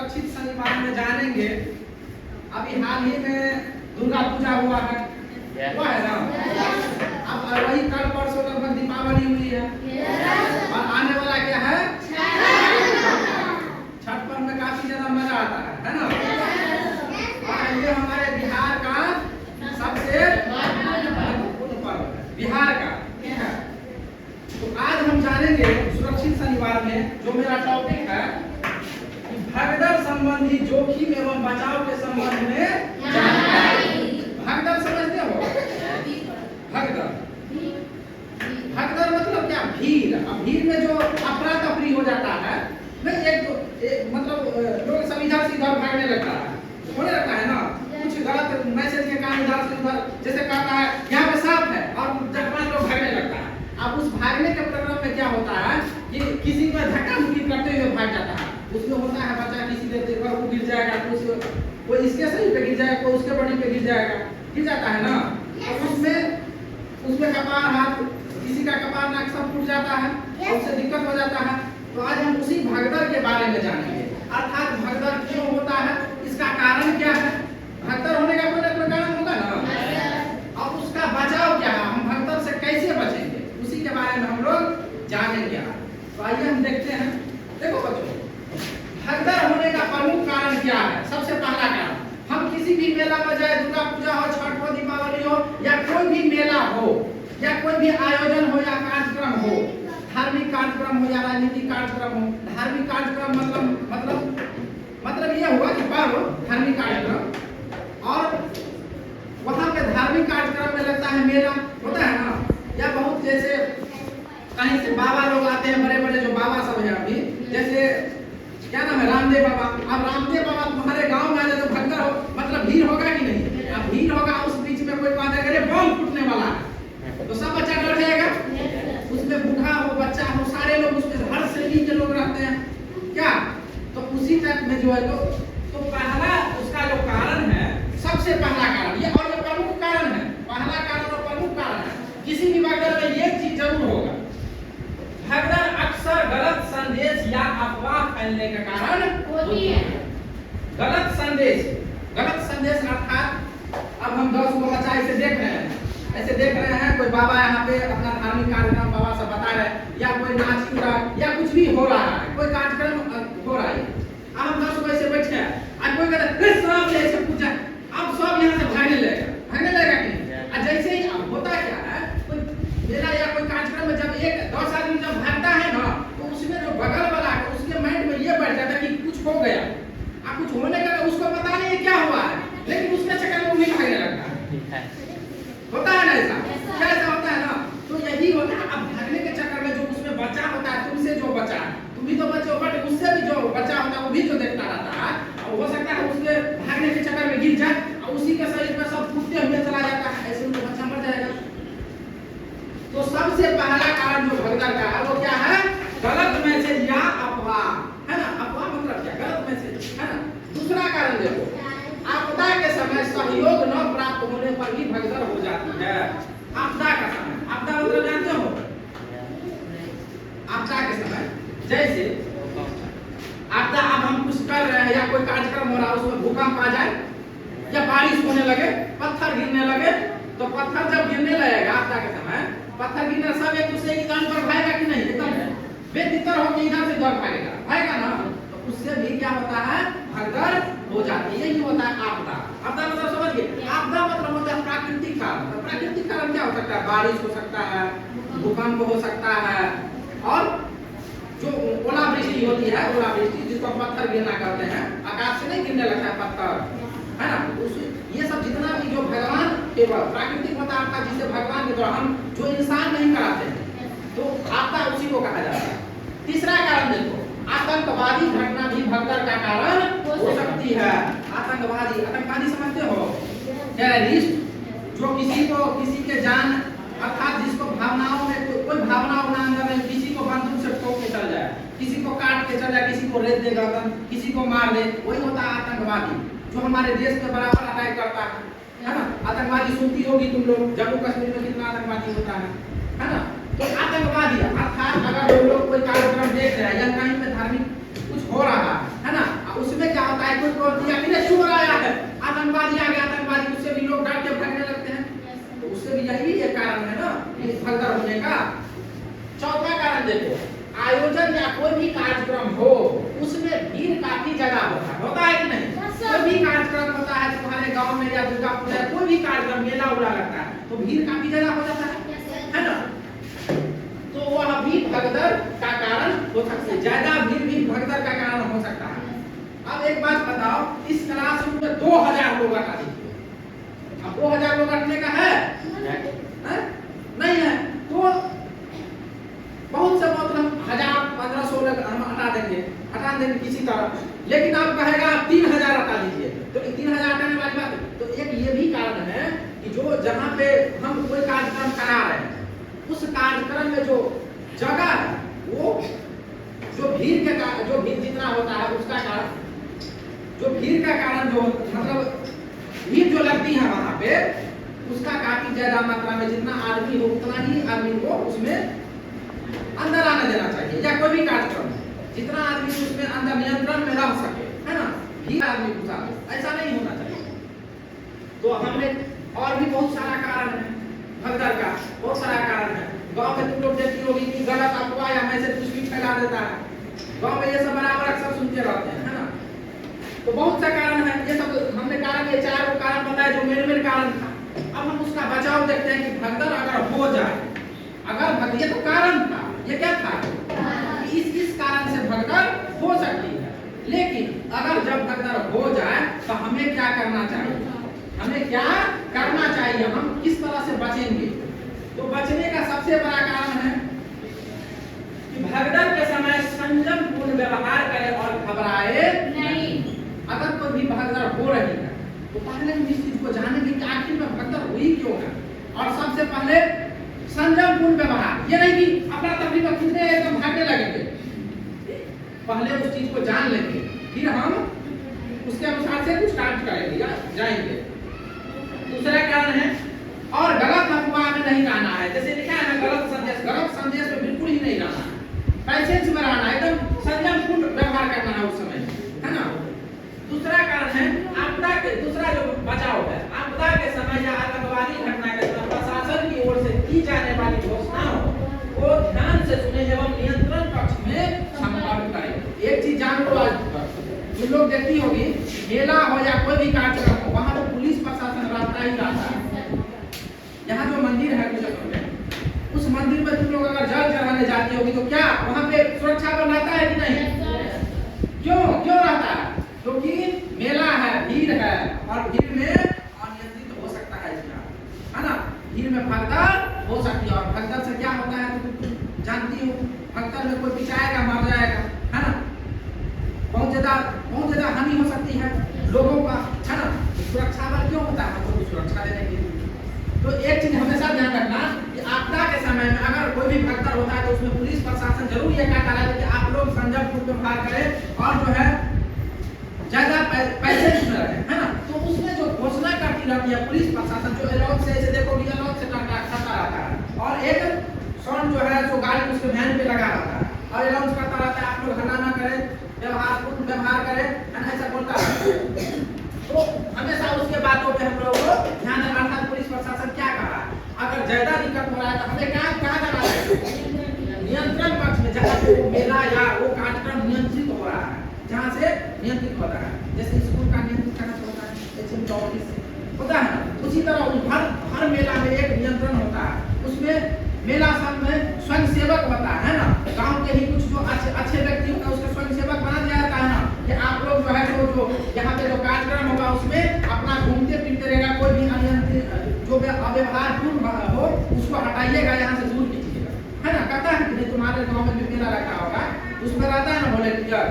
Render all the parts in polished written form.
सुरक्षित शनिवार में जानेंगे। अभी हाल ही में दुर्गा पूजा हुआ है, हुआ है ना। अब वही कल परसों लगभग दीपावली हुई है और आने वाला क्या है, छठ पर्व में काफी ज्यादा मजा आता है ना। और ये हमारे बिहार का सबसे महत्वपूर्ण पर्व है, बिहार का। तो आज हम जानेंगे सुरक्षित शनिवार में, जो मेरा टॉपिक है कि भगदड़ संबंधी जोखिम एवं बचाव के संबंध में जानकारी। भगदड़ समझते हो? भगदड़, भगदड़ मतलब क्या? भीड़। अब भीड़ में जो अफरा तफरी हो जाता है, नहीं एक मतलब लोग सब इधर से इधर भागने लगता है, होने लगता है ना। कुछ गलत मैसेज के कारण इधर से उधर, जैसे कहता है यहाँ पे सांप है और 4-5 लोग भागने लगता है। अब उस भागने के प्रोग्राम में क्या होता है कि किसी को धक्का मुक्की करते हुए भाग जाता है। उसमें होता है बच्चा किसी के देखकर वो गिर जाएगा, कोई इसके सही पे गिर जाएगा, कोई उसके बॉडी पे गिर जाएगा, गिर जाता है ना। तो उसमें कपार हाथ, किसी का कपार नाक सब फूट जाता है और उससे दिक्कत हो जाता है। तो आज हम उसी भगदड़ के बारे में जानेंगे, अर्थात भगदड़ क्यों होता है, इसका कारण क्या है। भगदड़ होने का कोई ना कोई कारण होगा ना, और उसका बचाव क्या है, हम भगदड़ से कैसे बचेंगे, उसी के बारे में हम लोग जानेंगे। तो आइए हम देखते हैं। देखो बच्चों, भगदड़ होने का प्रमुख कारण क्या है। सबसे पहला कारण, हम किसी भी मेला में जाए, दुर्गा पूजा हो, छठ हो, दीपावली हो, या कोई भी मेला हो, या कोई भी आयोजन हो या कार्यक्रम हो, धार्मिक कार्यक्रम हो या राजनीतिक कार्यक्रम हो। धार्मिक कार्यक्रम मतलब यह हुआ कि पर्व, धार्मिक कार्यक्रम, और वहाँ पे धार्मिक कार्यक्रम में लगता है मेला, होता है ना। या बहुत जैसे कहीं से बाबा लोग आते हैं, बड़े बड़े जो बाबा सब हैं अभी, जैसे क्या नाम है, रामदेव बाबा। अब रामदेव बाबा तुम्हारे गांव में आ जाए तो भगदड़ हो, मतलब भीड़ होगा कि नहीं। अब भीड़ होगा, उस बीच में कोई बात अरे बम फूटने वाला है, तो सब बच्चा डर जाएगा। उसमें बूढ़ा हो, बच्चा हो, सारे लोग उसमें, हर श्रेणी के लोग रहते हैं क्या। तो उसी टाइप में जो है तो पहला उसका जो कारण है, सबसे पहला कारण ये, और ये प्रमुख कारण है, पहला कारण और प्रमुख कारण है। किसी भी भगदड़ में ये चीज जरूर होगा, भगदड़ अक्सर गलत संदेश या अफवाह फैलने का कारण होती है। गलत संदेश अर्थात अब हम 10 को बच्चा ऐसे देख रहे हैं, कोई बाबा यहाँ पे अपना धार्मिक कार्यक्रम बाबा सब बता रहे हैं, या कोई नाच हो रहा है, या कुछ भी हो रहा है, कोई कार्यक्रम हो रहा है। अब हम 10 को ऐसे बैठे हैं, आज कोई कहता है सब ऐसे पूछा, अब सब यहाँ से भागने लगेगा कि नहीं। जैसे ही अब होता क्या है, कोई मेला या कोई कार्यक्रम में जब 10 आदमी जब भागता है ना, तो उसमें जो बगल वाला है उसके माइंड में ये बैठ जाता है कि कुछ हो गया, कुछ होने का उसको पता नहीं है क्या हुआ है, लेकिन उसके चक्कर में वो भी भागने लगता है। होता है ना ऐसा, क्या ऐसा होता है ना। तो यही होता है, अब भागने के चक्कर में जो उसमें बच्चा होता है, तुमसे जो बच्चा, तुम भी तो बच्चे हो, बट उससे भी जो बच्चा होता है वो भी तो देखता रहता है, और हो सकता है उसके भागने के चक्कर में गिर जाए और उसी के शरीर में सब फूटते हुए चला जाता है, ऐसे में बच्चा मर जाएगा। तो सबसे पहला कारण जो भगदड़ का है वो क्या है, गलत मैसेज या अफवाह, है ना। अफवाह मतलब क्या, गलत मैसेज, है ना। दूसरा कारण देखो, आपदा के समय सहयोग न प्राप्त होने पर भी भगदड़ हो जाती है। आपदा का समय, आपदा मतलब जानते हो, आपदा के समय जैसे आपदा, अब हम कुछ कर रहे हैं या कोई कार्यक्रम हो रहा है, उसमें भूकंप आ जाए या बारिश होने लगे, पत्थर गिरने लगे, तो पत्थर जब गिरने लगेगा आपदा के समय, पत्थर गिरने सब एक दूसरे की कान पर भागेगा कि नहीं, एकदम बेतितर होकर इधर से उधर भागेगा ना। तो उससे भी क्या होता है, भगदड़ हो जाती है। यही होता है आपदा। आपदा मतलब समझिए, आपदा मतलब होता है प्राकृतिक कारण। तो प्राकृतिक कारण क्या हो सकता है, बारिश हो सकता है, भूकंप हो सकता है, और जो ओलावृष्टि होती है, ओलावृष्टि जिसको पत्थर गिरना कहते हैं, आकाश से नहीं गिरने लगता है पत्थर, है ना। ये सब जितना भी जो भगवान केवल प्राकृतिक होता है, जिसे भगवान के द्वारा हम जो इंसान नहीं कराते हैं, तो आपदा उसी को कहा जाता है। तीसरा कारण देखो, आतंकवादी घटना भी भगदड़ का कारण हो सकती है। आतंकवादी समझते हो, टेररिस्ट, जो किसी के जान, अर्थात जिसको भावनाओं में कोई भावना अपना अंदर में, किसी को बंदूक से ठोक के चल जाए, किसी को काट के चल जाए, किसी को रेत देगा, किसी को मार दे, वही होता है आतंकवादी, जो हमारे देश के बराबर अटैक करता है ना। आतंकवादी सुनती होगी तुम लोग, जम्मू कश्मीर में कितना आतंकवादी होता है ना। तो आतंकवादी अर्थात अगर लोग कोई कार्यक्रम देख रहे हैं या कहीं पे धार्मिक कुछ हो रहा है ना, उसमें क्या चाहे कोई बोल दिया कि नहीं चोर आया है, आतंकवादी आ गया, आतंकवादी, उससे भी लोग डर के भागने लगते हैं। तो उससे भी यही एक कारण है ना इस भगदड़ होने का। चौथा कारण देखो, आयोजन या कोई भी कार्यक्रम हो उसमें भीड़ काफी ज्यादा होता है कि नहीं? कोई भी कार्यक्रम होता है तुम्हारे गांव में या दुर्गा पूजा, कोई भी कार्यक्रम मेला उला लगता है तो भीड़ काफी ज्यादा हो जाता है ना? तो वह भी भगदड़ का कारण हो सकता है, ज्यादा भीड़ भी भगदड़ का कारण हो सकता है। अब एक बात बताओ, इस क्लासरूम में 2000 लोग अटा दीजिए, अब 2000 लोग अटने का है? नहीं है, तो बहुत से बहुत हम 1000-1500 लोग हम हटा देंगे किसी तरह, लेकिन आप कहेगा आप 3000 हटा दीजिए, तो 3000 हटाने वाली बात। तो एक ये भी कारण है कि जो जहाँ पे हम कोई कार्यक्रम करा रहे हैं उस कार्यक्रम में जो जगह है वो जो भीड़ जितना होता है उसका कारण, जो भीड़ का कारण जो मतलब भीड़ जो लगती है वहाँ पे उसका काफी ज्यादा मात्रा में जितना आदमी हो उतना ही आदमी को उसमें अंदर आने देना चाहिए, या कोई भी कार्यक्रम जितना आदमी उसमें अंदर नियंत्रण में रह सके, है ना? भीड़ आदमी घुसा ऐसा नहीं होना चाहिए। तो हमने और भी बहुत सारा कारण है भगदड़ का, बहुत सारा कारण है। गांव में तुम लोग देखती होगी कि गलत अफवाह या मैसेज कुछ भी फैला देता है, गांव में ये सब बराबर अक्सर सुनते रहते हैं, है ना? तो बहुत सा कारण है, ये सब हमने कारण ये 4 कारण बताया जो मेन कारण था। अब हम उसका बचाव देखते हैं कि भगदड़ अगर हो जाए, अगर ये तो कारण था, ये क्या था कि इस कारण से भगदड़ हो सकती है, लेकिन अगर जब भगदड़ हो जाए तो हमें क्या करना चाहिए? हमें क्या करना चाहिए? हम किस तरह से बचेंगे? तो बचने का सबसे बड़ा कारण है कि भगदड़ के समय संयम पूर्ण व्यवहार करें और घबराए नहीं। अगर कोई भी भगदड़ हो रही है तो पहले हम इस चीज को जानेंगे कि आखिर में भगदड़ हुई क्यों है, और सबसे पहले संयम पूर्ण व्यवहार, ये नहीं कि अपना तकलीफ में कितने एकदम भागने लगेंगे, पहले उस चीज को जान लेंगे फिर हम उसके अनुसार से कुछ कार्य करेंगे या जाएंगे। दूसरा कारण है और गलत अफवाह में नहीं रहना है, जैसे लिखा है ना गलत संदेश में बिल्कुल ही नहीं रहना है, पैसेंस में रहना है, एकदम संयम पूर्ण व्यवहार करना है उस समय, है ना? दूसरा कारण है आपदा के, दूसरा जो बचाव है, आपदा के समय या आतंकवादी घटना के समय प्रशासन की ओर से की जाने वाली घोषणाओं को ध्यान से सुने एवं नियंत्रण कक्ष में संपादित करें। एक चीज जान लो, आज तुम लोग देखती होगी मेला हो या कोई भी कार्यक्रम हो, वहाँ तो पुलिस प्रशासन रहता ही रहता है। यहाँ जो मंदिर है उस मंदिर में तुम लोग अगर जल चढ़ाने जाती होगी तो क्या वहाँ पे सुरक्षा बल रहता है कि नहीं? क्यों रहता है? क्योंकि मेला है, भीड़ है, और भीड़ में अनियंत्रित हो सकता है इसमें, है ना? भीड़ में भगदड़ हो सकती है, और भगदड़ से क्या होता है तो तुम जानती हो, भगदड़ में कोई पिटाएगा, मर जाएगा, है ना? बहुत ज्यादा हानि हो सकती है लोगों का, है ना? सुरक्षा बल क्यों होता है? तो सुरक्षा देने के लिए। तो एक चीज हमेशा ध्यान रखना कि आपदा के समय में अगर कोई भी भगदड़ होता है तो उसमें पुलिस प्रशासन जरूर ये कहता है कि आप लोग संयम पूर्ण व्यवहार करें और जो है ज्यादा पैसे में रहे, है ना? तो उसमें जो घोषणा करती रहती है पुलिस प्रशासन, जो अलाउंस से देखो अलाउंस से करता रहता है, और एक साउंड जो है जो गाड़ी उसके वैन पे लगा रहता है और अलाउंस करता रहता है आप लोग हल्ला ना करें, पूर्ण व्यवहार करें, ऐसा बोलता है। तो हमेशा उसके बातों पे हम लोग को ध्यान रखना है। पुलिस प्रशासन क्या कर रहा है, अगर ज्यादा दिक्कत हो रहा है तो हमें कहाँ जाना है? नियंत्रण कक्ष में, जहाँ पे वो मेला या वो कार्यक्रम नियंत्रित हो रहा है, जहाँ से नियंत्रित होता है, जैसे स्कूल का नियंत्रित करना होता है, जैसे ऑफिस होता है, उसी तरह हर मेला में एक नियंत्रण होता है। उसमें मेला सब में स्वयं सेवक होता है ना, गांव के ही कुछ जो अच्छे व्यक्ति होता है उसका स्वयं सेवक बना दिया जाता है ना, कि आप लोग जो है जो यहाँ पे जो कार्यक्रम होगा उसमें अपना घूमते फिरते रहेगा, कोई भी अनियंत्रित जो अव्यवहार पूर्ण हो उसको हटाइएगा, यहाँ से दूर कीजिएगा, है ना? कहता है कि तुम्हारे गाँव में मेला रखा होगा उसमें रहता है ना वॉलंटियर,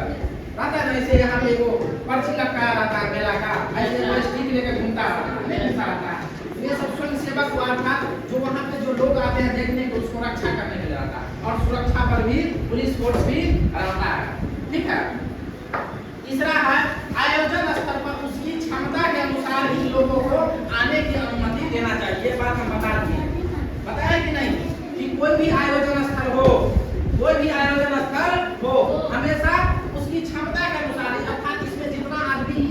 रहता है ना, ऐसे यहाँ पे वो पर्ची लटकाया रहता है मेला का, ऐसे स्टिक लेकर घूमता रहता है। ये सब स्वयं सेवक हुआ था जो वहाँ पे जो लोग आते हैं देखने को उसको रक्षा करने के लिए रहता है, और सुरक्षा पर भी पुलिस फोर्स भी रहता है, ठीक है? तीसरा है आयोजन स्तर पर उसकी क्षमता के अनुसार ही लोगों को आने की अनुमति देना चाहिए। बात हम बता दिए, बताया कि नहीं कि कोई भी आयोजन स्थल हो हमेशा उसकी क्षमता के अनुसार, अर्थात इसमें जितना आदमी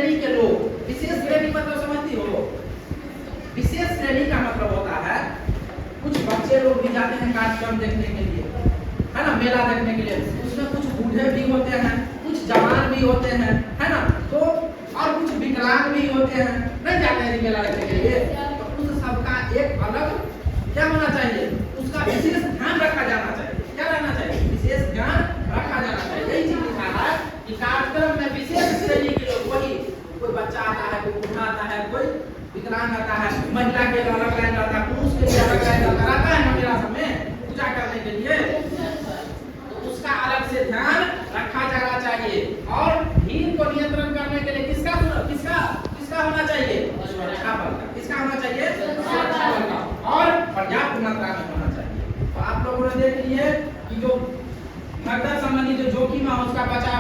श्रेणी के लोग, विशेष श्रेणी मतलब समझती हो? विशेष श्रेणी का मतलब होता है कुछ बच्चे लोग भी जाते हैं कार्यक्रम देखने के लिए, है ना, मेला देखने के लिए, उसमें कुछ बूढ़े भी होते हैं, कुछ जवान भी होते हैं, है ना, तो और कुछ विकलांग भी होते हैं, नहीं जाते हैं मेला देखने के लिए। तो उस सबका एक अलग क्या होना चाहिए, उसका विशेष ध्यान रखा जाना चाहिए। क्या रहना चाहिए? विशेष ध्यान रखा जाना चाहिए। यही चीज लिखा है कि कार्यक्रम में विशेष श्रेणी के लोग, वही कोई बच्चा आता है, कोई बूढ़ा आता है, कोई विकलांग आता है, महिला के लिए अलग लाइन रहता है, पुरुष के लिए अलग लाइन रहता है मेला में पूजा करने के लिए, तो उसका अलग से ध्यान रखा जाना चाहिए। और भीड़ को नियंत्रण करने के लिए किसका किसका किसका होना चाहिए? सुरक्षा बल का। किसका होना चाहिए? सुरक्षा बल का, और पर्याप्त मात्रा में होना चाहिए। तो आप लोगों ने देख लिए कि जो भगदड़ संबंधी जो जोखिम है उसका बचाव